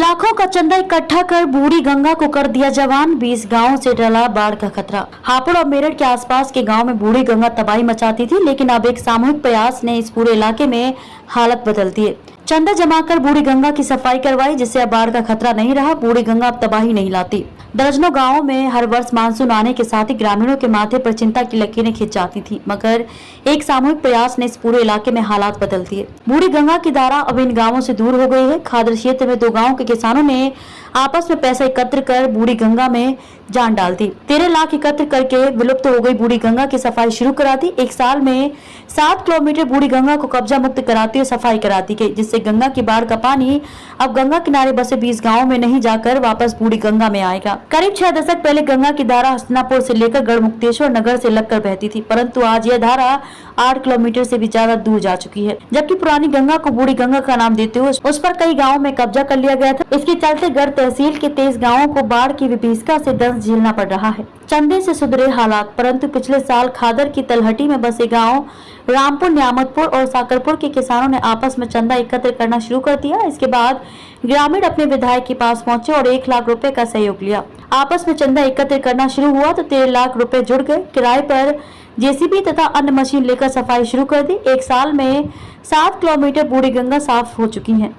लाखों का चंदा इकट्ठा कर बूढ़ी गंगा को कर दिया जवान, 20 गांवों से टला बाढ़ का खतरा। हापुड़ और मेरठ के आसपास के गांव में बूढ़ी गंगा तबाही मचाती थी, लेकिन अब एक सामूहिक प्रयास ने इस पूरे इलाके में हालत बदल दी है। चंदा जमा कर बूढ़ी गंगा की सफाई करवाई, जिससे अब बाढ़ का खतरा नहीं रहा। बूढ़ी गंगा अब तबाही नहीं लाती। दर्जनों गांवों में हर वर्ष मानसून आने के साथ ही ग्रामीणों के माथे पर चिंता की लकीरें खिंच जाती थी, मगर एक सामूहिक प्रयास ने इस पूरे इलाके में हालात बदल दिए। बूढ़ी गंगा की धारा अब इन गांवों से दूर हो गई है। खादर क्षेत्र में 2 गांवों के किसानों ने आपस में पैसा एकत्र कर बूढ़ी गंगा में जान डाल दी। 13 लाख एकत्र करके विलुप्त हो गई बूढ़ी गंगा की सफाई शुरू करा दी। 1 साल में 7 किलोमीटर बूढ़ी गंगा को कब्जा मुक्त कराती हुए सफाई कराती गई, जिससे गंगा की बाढ़ का पानी अब गंगा किनारे बसे 20 गाँव में नहीं जाकर वापस बूढ़ी गंगा में आएगा। करीब 6 दशक पहले गंगा की धारा हस्तिनापुर से लेकर गढ़मुक्तेश्वर नगर से लगकर बहती थी, परंतु आज यह धारा 8 किलोमीटर से भी ज्यादा दूर जा चुकी है। जबकि पुरानी गंगा को बूढ़ी गंगा का नाम देते हुए उस पर कई गाँव में कब्जा कर लिया गया था। इसके चलते गढ़ तहसील के 23 गाँवों को बाढ़ की विभीषिका से दंश झेलना पड़ रहा है। चंदे से सुधरे हालात, परंतु पिछले साल खादर की तलहटी में बसे गाँव रामपुर, न्यामतपुर और साकरपुर के किसानों ने आपस में चंदा एकत्र करना शुरू कर दिया। इसके बाद ग्रामीण अपने विधायक के पास पहुंचे और 1 लाख रुपए का सहयोग लिया। आपस में चंदा एकत्र करना शुरू हुआ तो 13 लाख रुपए जुड़ गए। किराए पर जेसीबी तथा अन्य मशीन लेकर सफाई शुरू कर दी। 1 साल में 7 किलोमीटर बूढ़ी गंगा साफ हो चुकी है।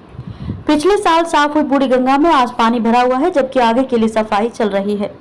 पिछले साल साफ हुई बूढ़ी गंगा में आज पानी भरा हुआ है, जबकि आगे के लिए सफाई चल रही है।